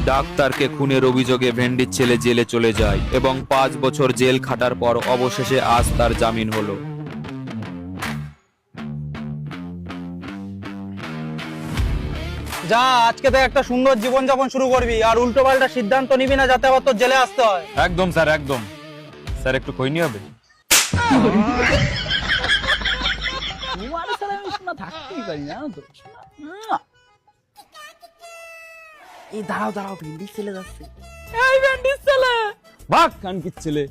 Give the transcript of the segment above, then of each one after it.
ডাক্তারকে খুনের অভিযোগে ভেন্ডির ছেলে জেলে চলে যায় এবং 5 বছর জেল খাটার পর অবশেষে আজ তার জামিন হলো। যা, আজকে থেকে একটা সুন্দর জীবন যাপন শুরু করবি, আর উল্টো পাল্টা সিদ্ধান্ত নিবি না যাতে আবার তোর জেলে আসতে হয়। একদম স্যার, একদম স্যার। একটু খৈনি হবে? থাকতেই পারি না তো। এই দাঁড়াও দাঁড়াও, ভেন্ডির ছেলে যাচ্ছে। এই ভেন্ডির ছেলে ভাগ কানকির ছেলে।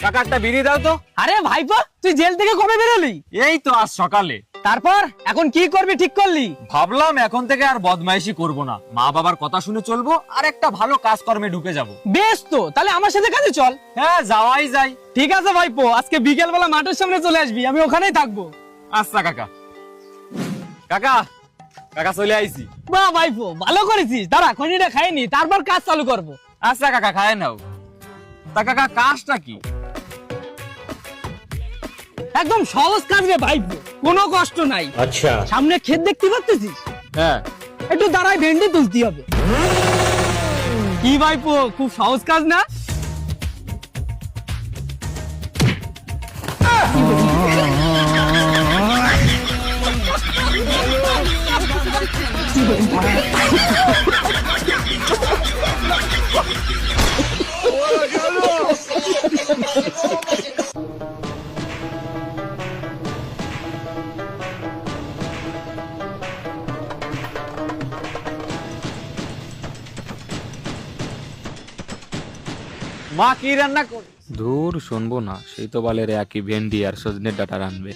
কাকা একটা বিড়ি দাও তো। আরে ভাইপো, তুই জেল থেকে কবে বেরোলি? এই তো আজ সকালে। তারপর এখন কি করবি ঠিক করলি? ভাবলাম এখন থেকে আর বদমাইশি করব না, মা বাবার কথা শুনে চলবো, আর একটা ভালো কাজকর্মে ঢুকে যাব। বেশ, তো তাহলে আমার সাথে কাজে চল। হ্যাঁ, যাওয়াই যায়। ঠিক আছে ভাইপো, আজকে বিকেল বেলা মাঠের সামনে চলে আসবি, আমি ওখানেই থাকবো। আচ্ছা কাকা। কাকা কাকা চলে আইছি। বাহ ভাইপো, ভালো করেছিস। দাঁড়া, খনিটা খাইনি, তারপর কাজ চালু করবো। আচ্ছা কাকা, খায় নাও। তা কাকা, কাজটা কি? একদম সহজ কাজ রে ভাইপো, কোনো কষ্ট নাই। আচ্ছা, সামনে ক্ষেত দেখতে পাচ্ছিস? হ্যাঁ। একটু দাঁড়ায় ভেন্ডি তুলতে হবে। কি ভাইপো, খুব সহজ কাজ না? মা কি রান্না করে? দূর, শুনবো না। সেই তো বলে রে একই ভেন্ডি আর সজনের ডাটা রানবে।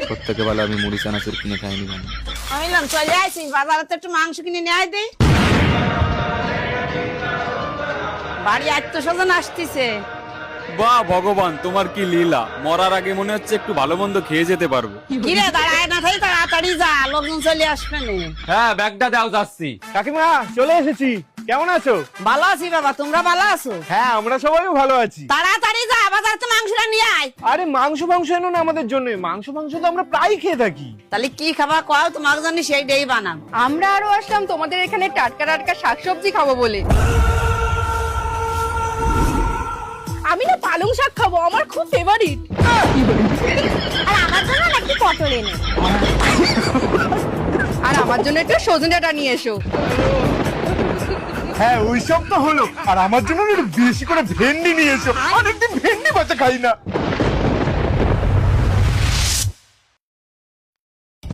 প্রত্যেকে বলে আমি মুড়ি চানাচুর কিনে খাইনি মানে। আমি বললাম চলে আসি বাজারে, তো একটু মাংস কিনে নিয়ে আয় দে। বাড়ি আত্মস্বজন আসতেছে। বাহ ভগবান, তোমার কি লীলা! মরার আগে মনে হচ্ছে একটু ভালো মন্দ খেয়ে যেতে পারবো। কিরে দাঁড়ায় না থাকি, তাড়াতাড়ি যা, লোকজন চলে আসবে না। হ্যাঁ, ব্যাগটা দাও, যাচ্ছি। কাকিমা, চলে এসেছি। কেমন আছো? ভালো আছি বাবা, তোমরা ভালো আছো? হ্যাঁ, আমরা সবাই ভালো আছি। তাড়াতাড়ি যা, বাজার তো মাংসটা নিয়ে আয়। আরে মাংস এনো না আমাদের জন্য। মাংস তো আমরা প্রায় খেয়ে থাকি। তাহলে কি খাবার কও, তোমার জন্য সেইটাই বানাবো। আমরা আরো আসলাম তোমাদের এখানে টাটকা টাটকা শাকসবজি খাবো বলে। আমি না পালং শাক খাবো, আমার খুব ফেভারিট। আর আমার জন্য একটু পটল এনে। আর আমার জন্য একটু সজনে ডাঁটা নিয়ে এসো। হ্যাঁ, ওইসব তো হলো। আর আমার জন্য একটু বেশি করে ভেন্ডি নিয়ে এসো। অনেকদিন ভেন্ডি বাচ্চা খাই না।